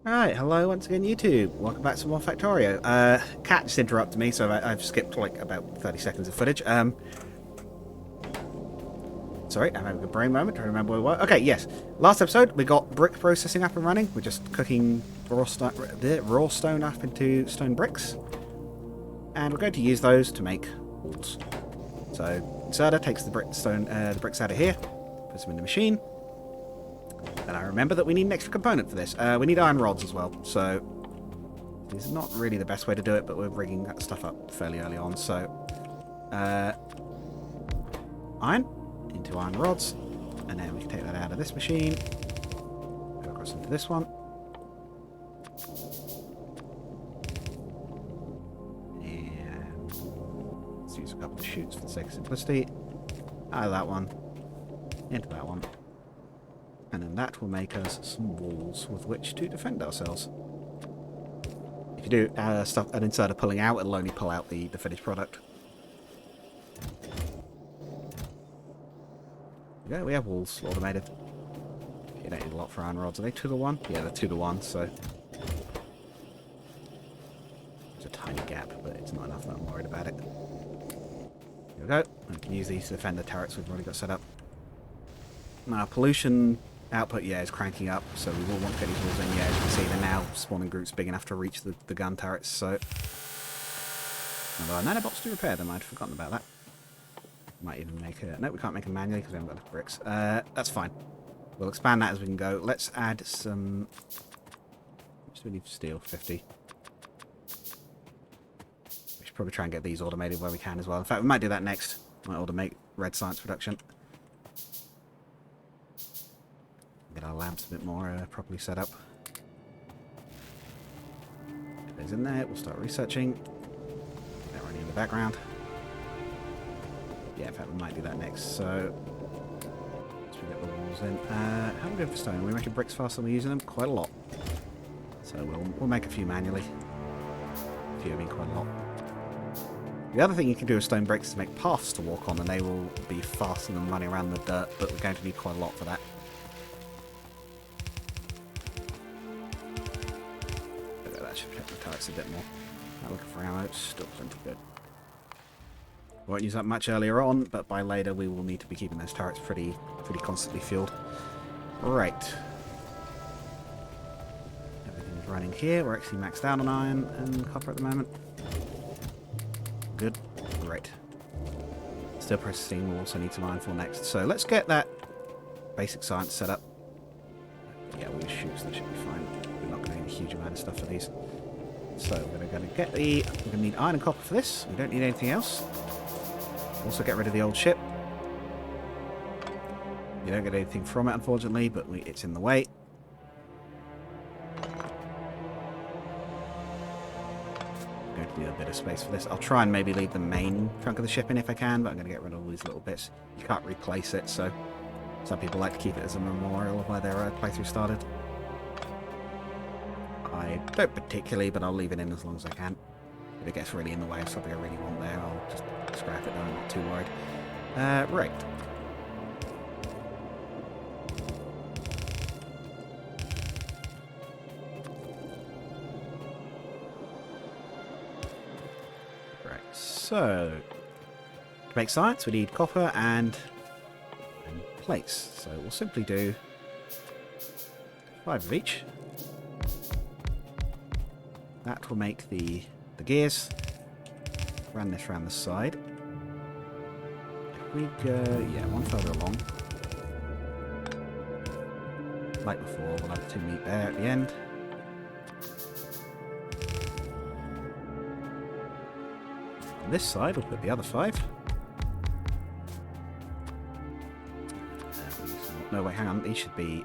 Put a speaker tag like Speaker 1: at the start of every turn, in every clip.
Speaker 1: Alright, hello once again YouTube. Welcome back to more Factorio. Cat just interrupted me, so I've skipped like about 30 seconds of footage. Sorry, I'm having a brain moment to remember where we were. Okay, yes. Last episode, we got brick processing up and running. We're just cooking raw stone up into stone bricks. And we're going to use those to make walls. So, inserter takes the bricks out of here, puts them in the machine. Then I remember that we need an extra component for this. We need iron rods as well, so this is not really the best way to do it, but we're rigging that stuff up fairly early on. So, iron into iron rods, and then we can take that out of this machine, go across into this one, and let's use a couple of chutes for the sake of simplicity. Out of that one, into that one. And then that will make us some walls with which to defend ourselves. If you do an inserter pulling out, it'll only pull out the finished product. Yeah, we have walls automated. You don't need a lot for iron rods. Are they 2 to 1? Yeah, they're 2 to 1, so there's a tiny gap, but it's not enough that I'm worried about it. Here we go. We can use these to defend the turrets we've already got set up. Now, pollution output, yeah, is cranking up, so we will want to get these walls in. Yeah, as you can see, they're now spawning groups big enough to reach the gun turrets, so... Although a nanobox to repair them, I'd forgotten about that. Might even make a... No, we can't make them manually because we haven't got enough bricks. That's fine. We'll expand that as we can go. Let's add some... How much do we need for steel? 50. We should probably try and get these automated where we can as well. In fact, we might do that next. Might automate red science production. Get our lamps a bit more properly set up. Get those in there. We'll start researching. Get that running in the background. Yeah, in fact, we might do that next. So, once we get the walls in. How are we doing for stone? Are we making bricks faster than we're using them? Quite a lot. So we'll make a few manually. A few, I mean quite a lot. The other thing you can do with stone bricks is make paths to walk on, and they will be faster than running around the dirt, but we're going to need quite a lot for that. Should protect the turrets a bit more. Not looking for ammo, still plenty good. Won't use that much earlier on, but by later we will need to be keeping those turrets pretty constantly fueled. Right. Everything's running here. We're actually maxed out on iron and copper at the moment. Good. Great. Still processing. We'll also need some iron for next. So let's get that basic science set up. Yeah, we'll use shoots, that should be fine. We're not going to need a huge amount of stuff for these. So we're going to get we're going to need iron and copper for this. We don't need anything else. Also get rid of the old ship. You don't get anything from it, unfortunately, but it's in the way. Going to need a bit of space for this. I'll try and maybe leave the main trunk of the ship in if I can, but I'm going to get rid of all these little bits. You can't replace it, so some people like to keep it as a memorial of where their playthrough started. I don't particularly, but I'll leave it in as long as I can. If it gets really in the way of something I really want there, I'll just scrap it. I'm not too worried. Right. Right, so to make science we need copper and plates. So we'll simply do 5 of each. That will make the gears. Run this around the side. If we go, yeah, one further along. Like before, we'll have 2 meet there at the end. On this side, we'll put the other 5. No, wait, hang on. These should be...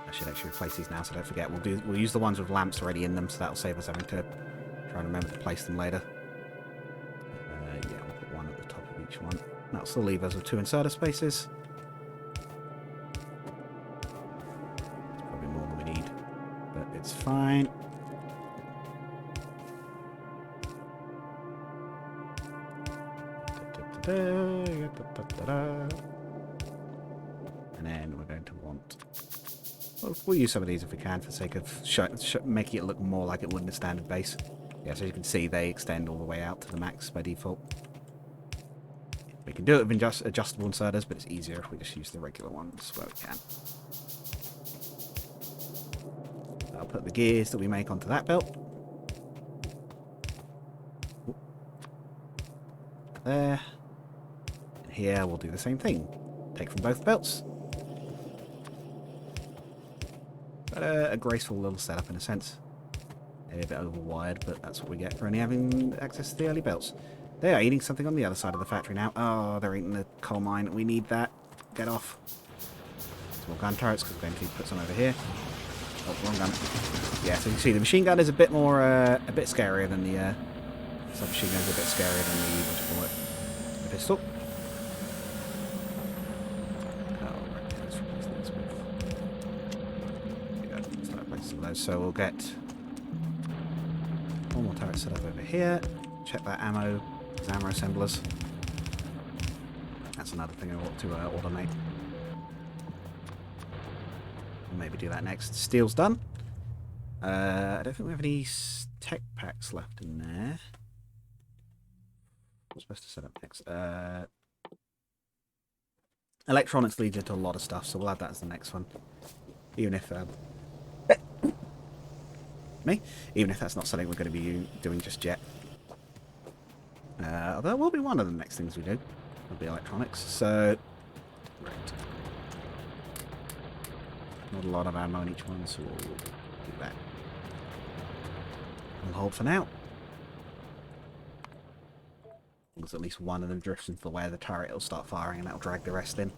Speaker 1: I should actually replace these now, so don't forget. We'll use the ones with lamps already in them, so that'll save us having to try and remember to place them later. Yeah, we'll put one at the top of each one. That'll still leave us with 2 inserter spaces. It's probably more than we need, but it's fine. And then we're going to want We'll use some of these if we can for the sake of making it look more like it would in a standard base. Yeah, so as you can see, they extend all the way out to the max by default. We can do it with adjustable inserters, but it's easier if we just use the regular ones where we can. I'll put the gears that we make onto that belt. There. And here we'll do the same thing. Take from both belts. But a graceful little setup in a sense. Maybe a bit overwired, but that's what we get for only having access to the early belts. They are eating something on the other side of the factory now. Oh, they're eating the coal mine. We need that. Get off. Small gun turrets, because we're going to put some over here. Oh, wrong gun. Yeah, so you can see the machine gun is a bit more, a bit scarier than the, submachine gun is a bit scarier than the, what do you call it, the pistol. Oh, right, let's replace these with... There we go, start replacing some of those. So we'll get one more turret set up over here. Check that ammo assemblers. That's another thing I want to automate. We'll maybe do that next. Steel's done. I don't think we have any tech packs left in there. What's supposed to set up next? Electronics leads into a lot of stuff, so we'll add that as the next one. Even if even if that's not something we're going to be doing just yet. Although it will be one of the next things we do. It'll be electronics. So, right. Not a lot of ammo in each one, so we'll do that. We'll hold for now. Because at least one of them drifts into the way of the turret, it'll start firing and that'll drag the rest in.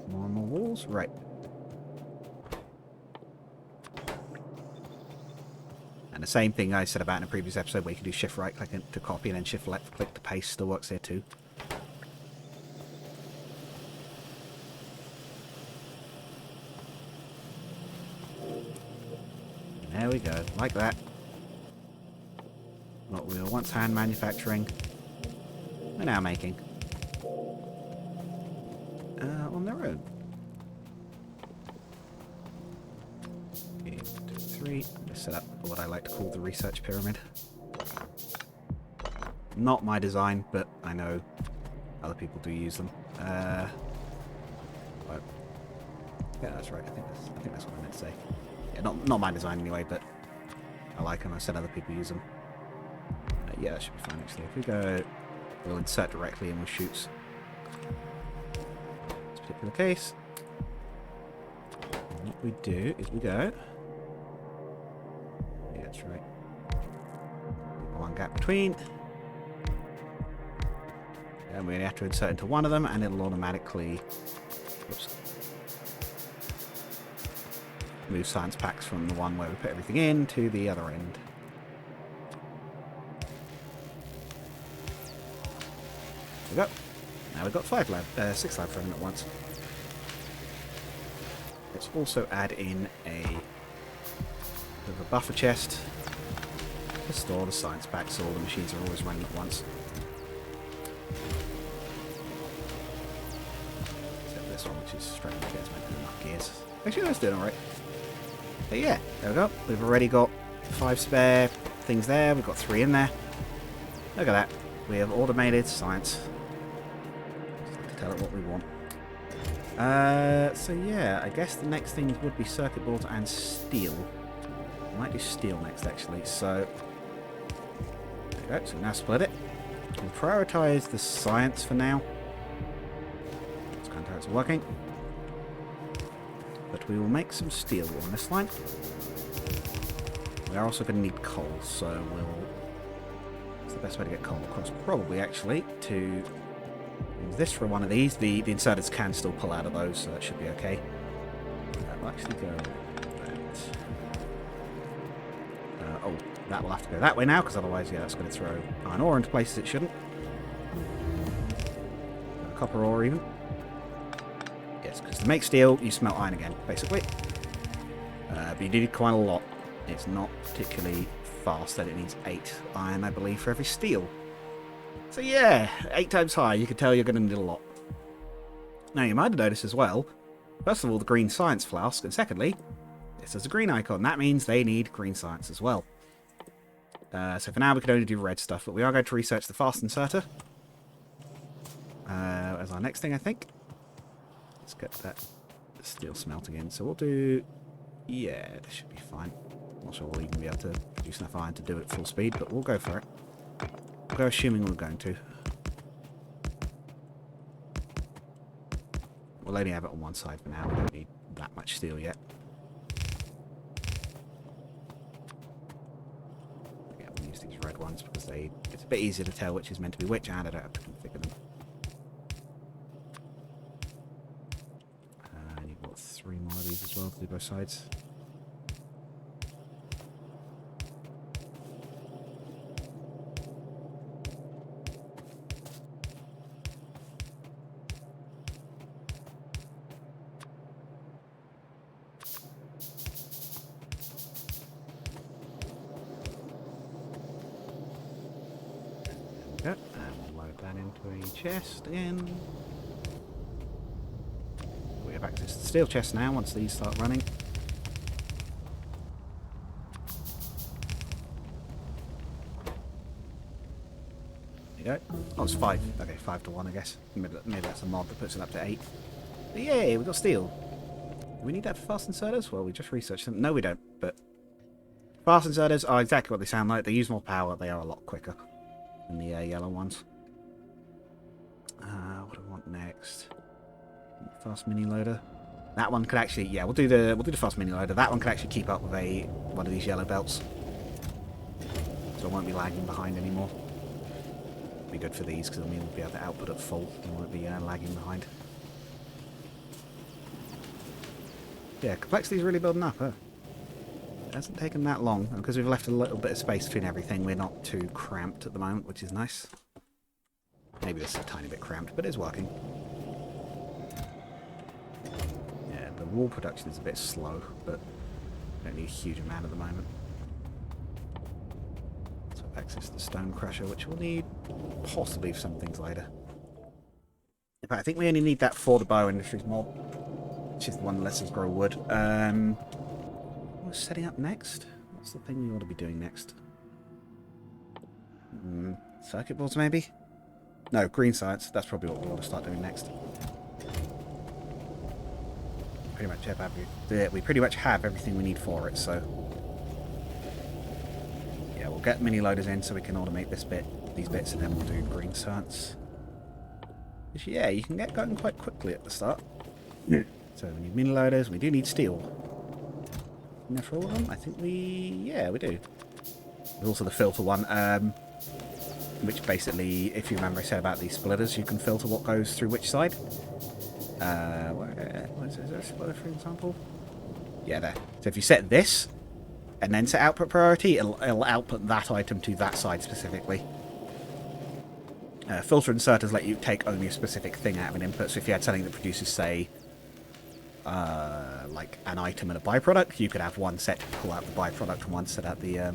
Speaker 1: More and more walls. Right. And the same thing I said about in a previous episode where you can do shift right click to copy and then shift left click to paste still works here too. There we go, like that. What we were once hand manufacturing, we're now making. On their own. 1, 2, 3. I'm going to set up what I like to call the research pyramid. Not my design, but I know other people do use them. Yeah, that's right. I think that's what I meant to say. Yeah, not my design anyway, but I like them. I said other people use them. Yeah, that should be fine actually. If we go, we'll insert directly and we'll shoot. This particular case. And what we do is we go. Yeah, that's right. One gap between. And we only have to insert into one of them, and it'll automatically. Whoops. Move science packs from the one where we put everything in to the other end. There we go. Now we've got 6 labs running at once. Let's also add in a bit of a buffer chest to store the science packs so all the machines are always running at once. Except this one, which is straight up gears, making enough gears. Actually, that's doing alright. But yeah, there we go. We've already got 5 spare things there. We've got 3 in there. Look at that. We have automated science. Just have to tell it what we want. So yeah, I guess the next thing would be circuit boards and steel. I might do steel next, actually. So there we go. So now split it. We'll prioritize the science for now. It's kind of how it's working. But we will make some steel on this line. We are also going to need coal, so what's the best way to get coal across? Probably, actually, to use this for one of these. The inserters can still pull out of those, so that should be okay. We'll actually go that. Oh, that will have to go that way now, because otherwise, yeah, that's going to throw iron ore into places it shouldn't. Copper ore, even. Yes, because to make steel, you smelt iron again, basically. But you do quite a lot. It's not particularly fast that it needs 8 iron, I believe, for every steel. So yeah, 8 times higher, you can tell you're going to need a lot. Now, you might have noticed as well, first of all, the green science flask, and secondly, this is a green icon. That means they need green science as well. So for now, we can only do red stuff, but we are going to research the fast inserter as our next thing, I think. Let's get that steel smelting in. So we'll do... Yeah, this should be fine. Not sure we'll even be able to produce enough iron to do it at full speed, but we'll go for it. We'll go assuming we're going to. We'll only have it on one side for now. We don't need that much steel yet. Yeah, we'll use these red ones because it's a bit easier to tell which is meant to be which, and I don't have to configure them. And you've got 3 more of these as well to do both sides. And we'll load that into a chest again. We have access to the steel chest now once these start running. There you go. Oh, it's 5. Okay, 5 to 1, I guess. Maybe that's a mod that puts it up to 8. But yay, we got steel. Do we need that for fast inserters? Well, we just researched them. No, we don't. But fast inserters are exactly what they sound like. They use more power. They are a lot quicker than the yellow ones. What do I want next? Fast mini loader. That one could actually, yeah, we'll do the fast mini loader. That one could actually keep up with one of these yellow belts, so I won't be lagging behind anymore. Be good for these because I mean we'll be able to output at full and won't be lagging behind. Yeah, complexity is really building up, huh? It hasn't taken that long, and because we've left a little bit of space between everything, we're not too cramped at the moment, which is nice. Maybe this is a tiny bit cramped, but it's working. Yeah, the wool production is a bit slow, but we don't need a huge amount at the moment. So access to the stone crusher, which we'll need possibly for some things later. In fact, I think we only need that for the bioindustries mod, which is the one that lets us grow wood. What's setting up next? What's the thing we ought to be doing next? Circuit boards, maybe? No, green science. That's probably what we ought to start doing next. We pretty much have everything we need for it, so... Yeah, we'll get mini loaders in so we can automate these bits, and then we'll do green science. Which, yeah, you can get going quite quickly at the start. Yeah. So we need mini loaders, we do need steel. Enough for all of them? I think we do. There's also the filter one, which basically, if you remember I said about these splitters, you can filter what goes through which side. Is there a splitter, for example? Yeah, there. So if you set this, and then set output priority, it'll output that item to that side specifically. Filter inserters let you take only a specific thing out of an input, so if you had something that produces, say, like an item and a byproduct, you could have one set to pull out the byproduct and one set out the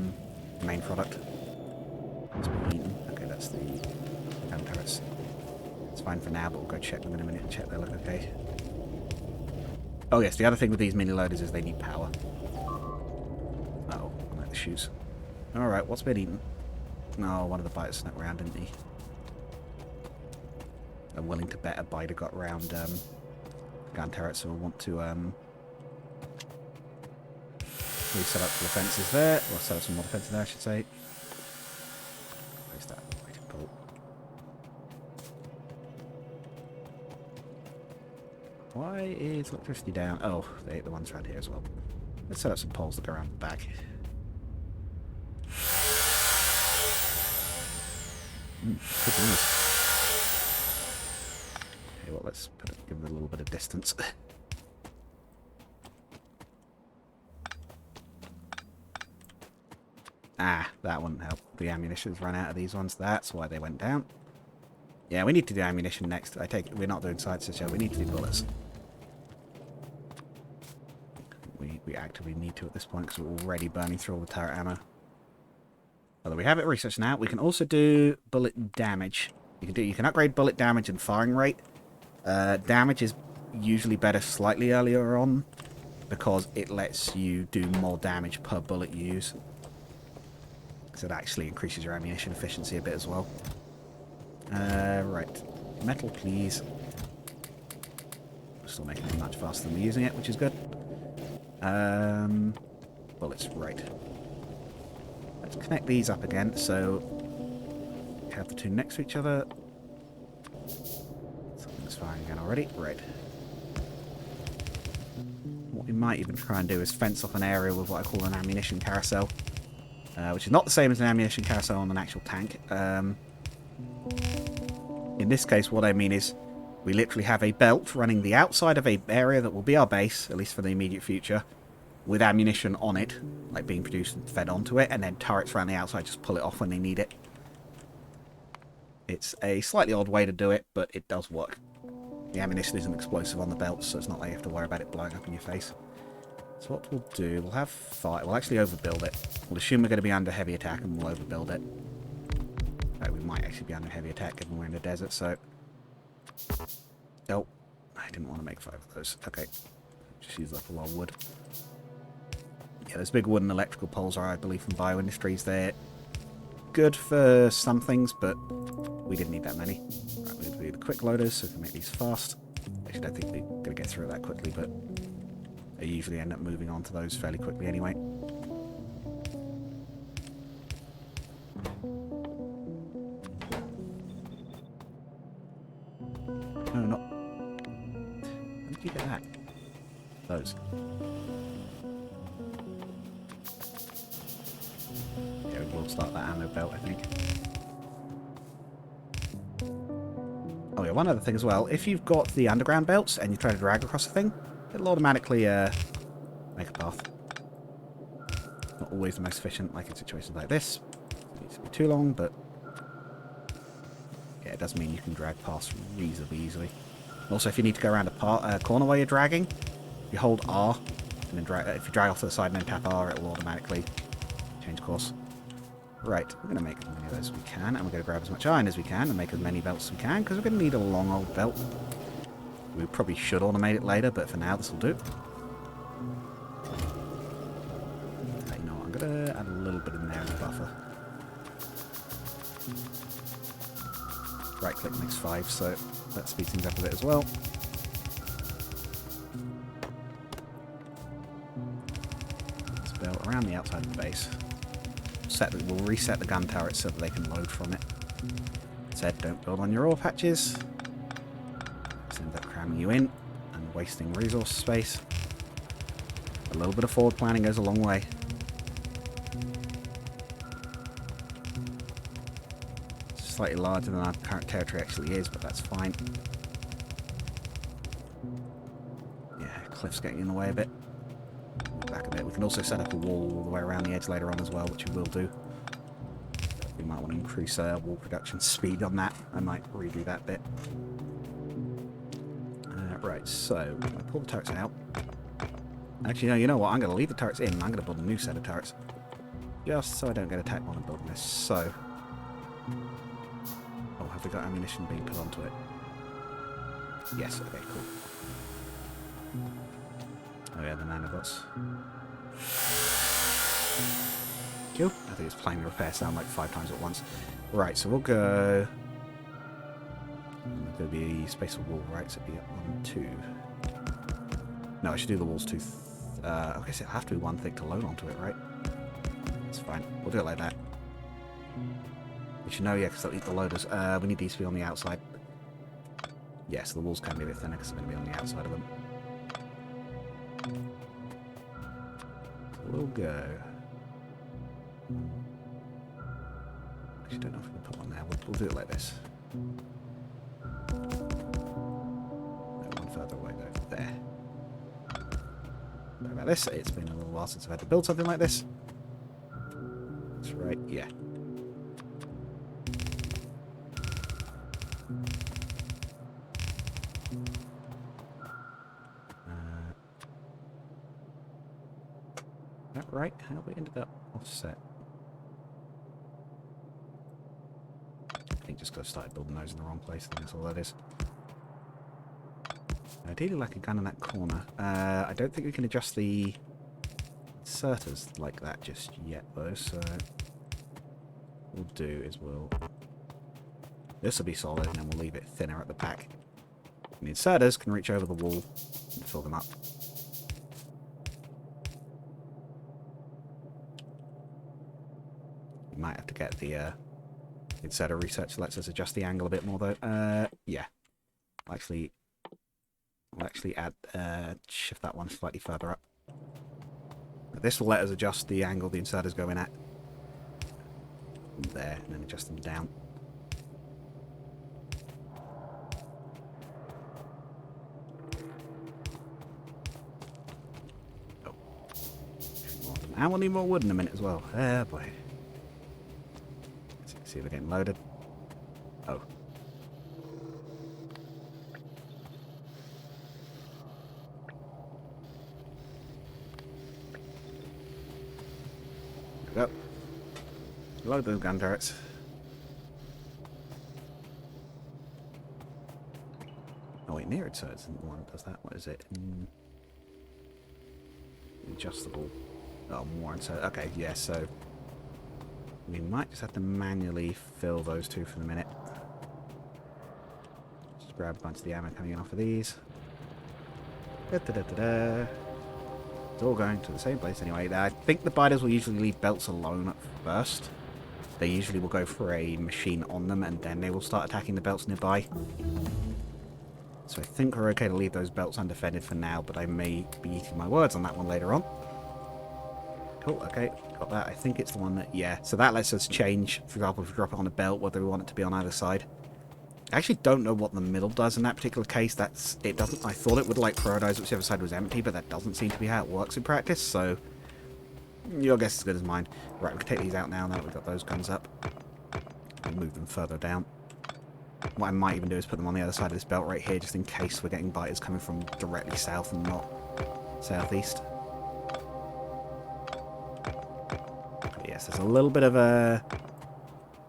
Speaker 1: main product. Okay, that's the turrets. It's fine for now, but we'll go check them in a minute and check they look okay. Oh yes, the other thing with these mini loaders is they need power. Uh-oh, I like the shoes. Alright, what's been eaten? No, one of the biters snuck around, didn't he? I'm willing to bet a biter got round gun turret, so we'll want to reset up the defences there. Or set up some more defences there, I should say. Where's that weighted bolt? Why is electricity down? Oh, they hit the ones around here as well. Let's set up some poles that go around the back. Good news. Okay, well, let's give it a little bit of distance. Ah, that wouldn't help. The ammunition's run out of these ones. That's why they went down. Yeah, we need to do ammunition next. I take it we're not doing sights this year. We need to do bullets. We actively need to at this point because we're already burning through all the turret ammo. Although we have it researched now, we can also do bullet damage. You can upgrade bullet damage and firing rate. Damage is usually better slightly earlier on, because it lets you do more damage per bullet you use. So it actually increases your ammunition efficiency a bit as well. Right. Metal, please. We're still making it much faster than we're using it, which is good. Bullets, right. Let's connect these up again, so we have the two next to each other. Something's firing again already. Right. What we might even try and do is fence off an area with what I call an ammunition carousel. Which is not the same as an ammunition carousel on an actual tank. In this case, what I mean is we literally have a belt running the outside of an area that will be our base, at least for the immediate future, with ammunition on it, like being produced and fed onto it, and then turrets around the outside just pull it off when they need it. It's a slightly odd way to do it, but it does work. The ammunition isn't explosive on the belt, so it's not like you have to worry about it blowing up in your face. So what we'll do, we'll have fire. We'll actually overbuild it. We'll assume we're going to be under heavy attack and we'll overbuild it. Right, we might actually be under heavy attack given we're in the desert, so... Oh, I didn't want to make 5 of those. Okay. Just use up a lot of wood. Yeah, those big wooden electrical poles are, I believe, from Bioindustries. They're good for some things, but we didn't need that many. Right, we're going to do the quick loaders so we can make these fast. Actually, I don't think we're going to get through that quickly, but... I usually end up moving on to those fairly quickly anyway. No, not... How did you get that? Those. Yeah, we'll start that ammo belt, I think. Oh yeah, one other thing as well. If you've got the underground belts and you try to drag across the thing, it'll automatically make a path. Not always the most efficient, like in situations like this. It needs to be too long, but yeah, it does mean you can drag past reasonably easily. Also, if you need to go around a corner while you're dragging, you hold R, and then drag. If you drag off to the side and then tap R, it will automatically change course. Right, we're going to make as many of those as we can, and we're going to grab as much iron as we can and make as many belts as we can, because we're going to need a long old belt. We probably should automate it later, but for now this will do. Okay, no, I'm going to add a little bit in there as a buffer. Right click makes 5, so that speeds things up a bit as well. This belt around the outside of the base. We'll reset the gun turrets so that they can load from it. Said, don't build on your ore patches. Ends up cramming you in and wasting resource space. A little bit of forward planning goes a long way. It's slightly larger than our current territory actually is, but that's fine. Yeah, cliff's getting in the way a bit. Back a bit. We can also set up a wall all the way around the edge later on as well, which we will do. We might want to increase wall production speed on that. I might redo that bit. Right, so I'm going to pull the turrets out. Actually, no, you know what? I'm going to leave the turrets in and I'm going to build a new set of turrets. Just so I don't get attacked while I'm building this. So... Oh, have we got ammunition being put onto it? Yes, okay, cool. Oh yeah, the nanobots. Cool. I think it's playing the repair sound like 5 times at once. Right, so we'll go... There'll be space for wall, right? So it'll be 1, 2. No, I should do the walls too. Okay, so it'll have to be one thing to load onto it, right? That's fine. We'll do it like that. We should know, yeah, because they'll eat the loaders. We need these to be on the outside. Yes, the walls can be a bit thinner because they're going to be on the outside of them. We'll go. Actually, don't know if we can put one there. We'll do it like this. One further away though. There. Sorry about this. It's been a little while since I've had to build something like this. That's right. Yeah. That right? How we ended up offset? I think just because I started building those in the wrong place. I think that's all that is. Ideally like a gun in that corner. I don't think we can adjust the inserters like that just yet though, so what we'll do is this will be solid and then we'll leave it thinner at the back. And the inserters can reach over the wall and fill them up. You might have to get the inserter research lets us adjust the angle a bit more though. Yeah. I'll actually add shift that one slightly further up. This will let us adjust the angle the inserters go in at. There, and then adjust them down. Oh. And we'll need more wood in a minute as well. Oh boy. Let's see if we're getting loaded. Oh. There we go. Load those gun turrets. Oh wait, near it, so it's the one that does that. What is it? Adjustable. Oh, more insert. Okay, yeah, so we might just have to manually fill those two for the minute. Just grab a bunch of the ammo coming in off of these. Da-da-da-da-da. It's all going to the same place anyway. I think the biters will usually leave belts alone at first. They usually will go for a machine on them and then they will start attacking the belts nearby. So I think we're okay to leave those belts undefended for now, but I may be eating my words on that one later on. Cool, okay, got that. I think it's the one that, yeah. So that lets us change, for example, if we drop it on a belt, whether we want it to be on either side. I actually don't know what the middle does in that particular case. It doesn't, I thought it would like prioritize whichever side was empty, but that doesn't seem to be how it works in practice, so your guess is as good as mine. Right, we can take these out now that we've got those guns up. And move them further down. What I might even do is put them on the other side of this belt right here, just in case we're getting biters coming from directly south and not southeast. But yes, there's a little bit of a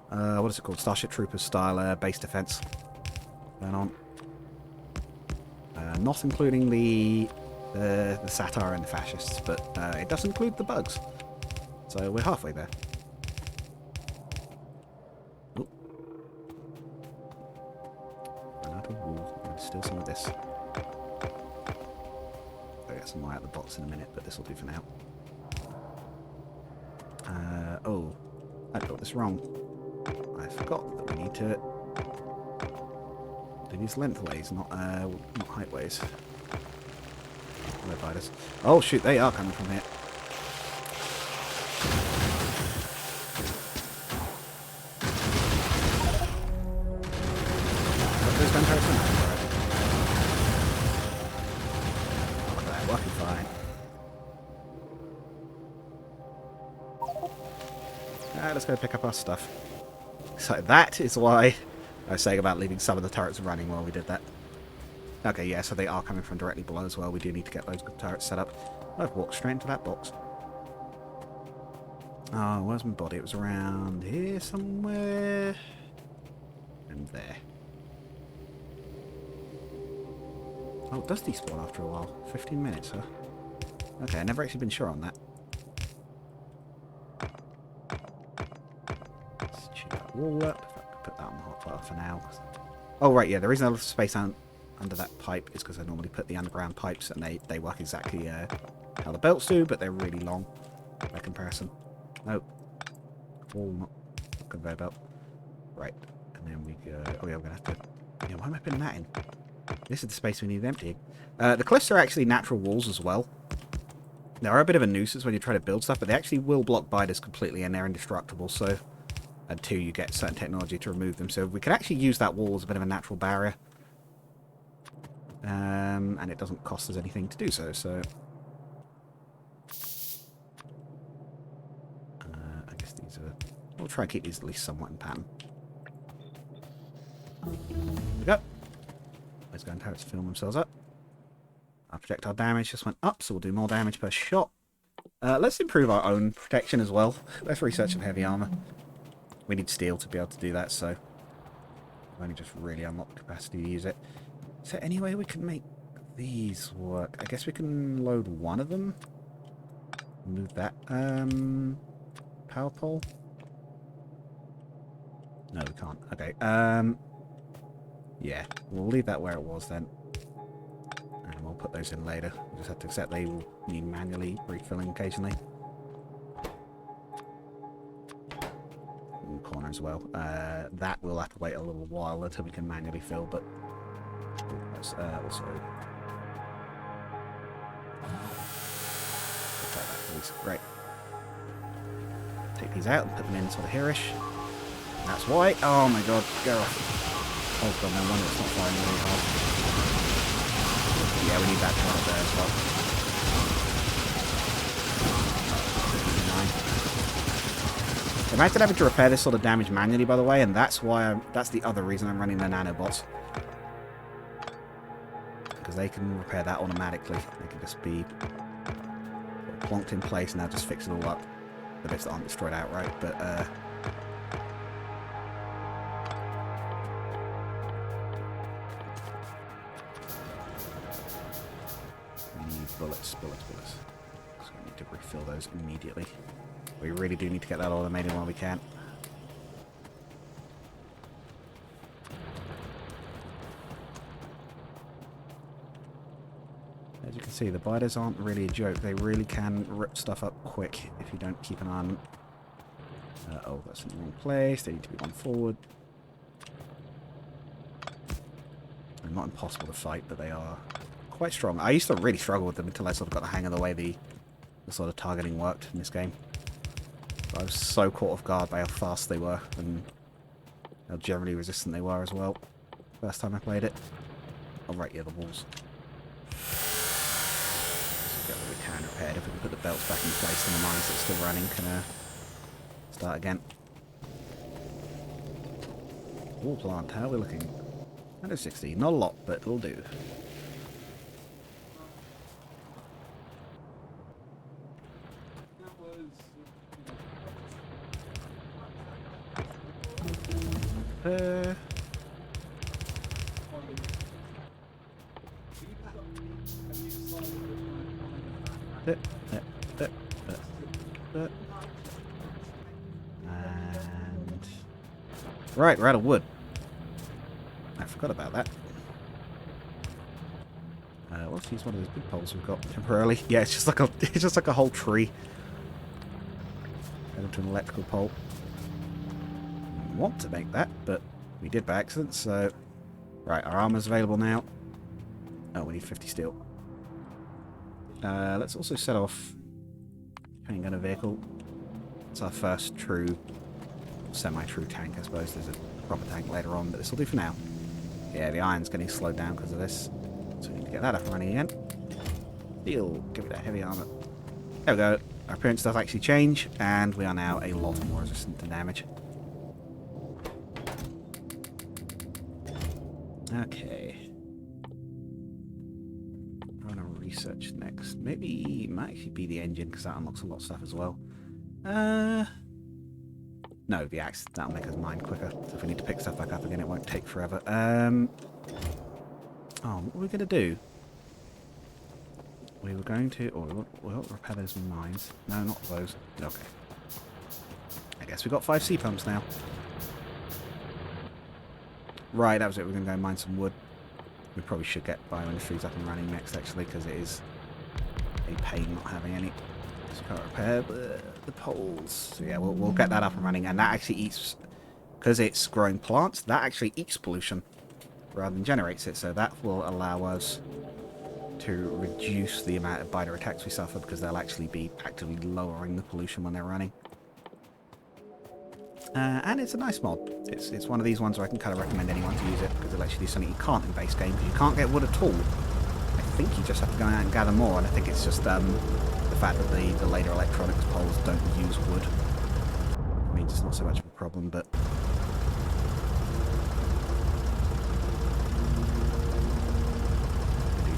Speaker 1: what is it called? Starship Troopers style base defense going on. Not including the satire and the fascists, but it does include the bugs. So we're halfway there. Oop. Run out of wool. I'm gonna steal some of this. I'll get some more out of the box in a minute, but this will do for now. Oh, I got this wrong. I forgot that we need to do these lengthways, not heightways. Where biters? Oh shoot, they are coming from here. Those gun turrets are look at that, working fine. Let's go pick up our stuff. So that is why I was saying about leaving some of the turrets running while we did that. Okay, yeah, so they are coming from directly below as well. We do need to get those good turrets set up. I've walked straight into that box. Oh, where's my body? It was around here somewhere. And there. Oh, it does despawn after a while. 15 minutes, huh? Okay, I've never actually been sure on that. Let's check that wall up. If I could put that on the hotbar for now. Oh, right, yeah, the reason I left space under that pipe is because I normally put the underground pipes and they work exactly how the belts do, but they're really long by comparison. Nope. Oh, not conveyor belt. Right, and then we go... Oh, yeah, we're going to have to... Yeah, why am I putting that in? This is the space we need emptying. The cliffs are actually natural walls as well. They are a bit of a nuisance when you try to build stuff, but they actually will block biters completely and they're indestructible, so... Until you get certain technology to remove them. So we can actually use that wall as a bit of a natural barrier. And it doesn't cost us anything to do so, so... I guess these are... We'll try and keep these at least somewhat in pattern. There we go. Those gun turrets fill themselves up. Our projectile damage just went up, so we'll do more damage per shot. Let's improve our own protection as well. Let's research some heavy armor. We need steel to be able to do that, so... We've only just really unlocked the capacity to use it. Is there any way we can make these work? I guess we can load one of them. Move that. Power pole? No, we can't. Okay. Yeah, we'll leave that where it was then. And we'll put those in later. We'll just have to accept they will need manually refilling occasionally. In the corner as well. That we'll have to wait a little while until we can manually fill, but that's also... Great. Take these out and put them in sort of here-ish. That's why. Oh my god, go off. Oh god, no wonder it's not firing really hard. Yeah, we need that charge there as well. 59. Imagine having to repair this sort of damage manually, by the way, and that's why that's the other reason I'm running the nanobots. Because they can repair that automatically. They can just be plonked in place and they'll just fix it all up. The bits that aren't destroyed outright, but we need bullets. So we need to refill those immediately. We really do need to get that automated while we can. As you can see, the biters aren't really a joke. They really can rip stuff up quick if you don't keep an eye on them. Oh, that's in the wrong place. They need to be one forward. They're not impossible to fight, but they are quite strong. I used to really struggle with them until I sort of got the hang of the way the sort of targeting worked in this game. I was so caught off guard by how fast they were and how generally resistant they were as well. First time I played it. Oh, right, yeah, the walls. Get what we can repaired. If we can put the belts back in place, then the mines that are still running can start again. Wall plant, how are we looking? 160, not a lot, but it'll do. And right, we're out of wood. I forgot about that. Let's use one of those big poles we've got temporarily. Yeah, it's just like a whole tree. Head into an electrical pole. We want to make that, but we did by accident. So, right, our armor's available now. Oh, we need 50 steel. Let's also set off paint gunner vehicle. It's our first true, semi-true tank, I suppose. There's a proper tank later on, but this will do for now. Yeah, the iron's getting slowed down because of this. So we need to get that up and running again. Steel, give me that heavy armor. There we go. Our appearance does actually change, and we are now a lot more resistant to damage. Okay. I'm going to research next. Maybe it might actually be the engine, because that unlocks a lot of stuff as well. No, the axe. That'll make us mine quicker. So if we need to pick stuff back up again, it won't take forever. Oh, what are we going to do? We were going to... Oh, we'll repair those mines. No, not those. Okay. I guess we've got 5 sea pumps now. Right, that was it. We're going to go mine some wood. We probably should get bioindustries up and running next, actually, because it is a pain not having any. So can't repair the poles. So yeah, we'll get that up and running. And that actually eats... Because it's growing plants, that actually eats pollution rather than generates it. So that will allow us to reduce the amount of biter attacks we suffer, because they'll actually be actively lowering the pollution when they're running. And it's a nice mod. It's one of these ones where I can kind of recommend anyone to use it, because it'll actually do something you can't in base game, because you can't get wood at all. I think you just have to go out and gather more, and I think it's just the fact that the later electronics poles don't use wood. It means it's not so much of a problem, but...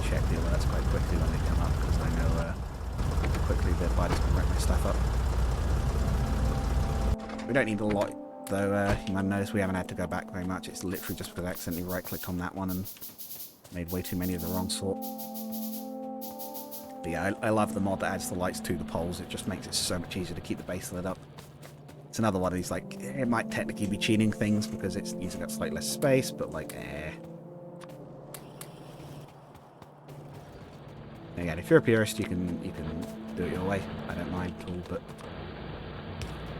Speaker 1: check the alerts quite quickly when they come up, because I know how quickly the biters can wreck my stuff up. We don't need a lot, though. You might notice we haven't had to go back very much. It's literally just because I accidentally right-clicked on that one and Made way too many of the wrong sort. But yeah, I love the mod that adds the lights to the poles. It just makes it so much easier to keep the base lit up. It's another one of these, like, it might technically be cheating things because it's using up slightly less space, but like, Again, if you're a purist, you can do it your way. I don't mind at all, but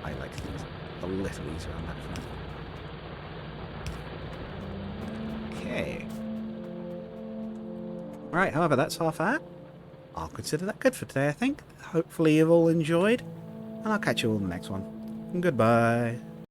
Speaker 1: I like things a little easier on that front. Okay. Right, however, that's half hour. I'll consider that good for today, I think. Hopefully you've all enjoyed, and I'll catch you all in the next one. Goodbye.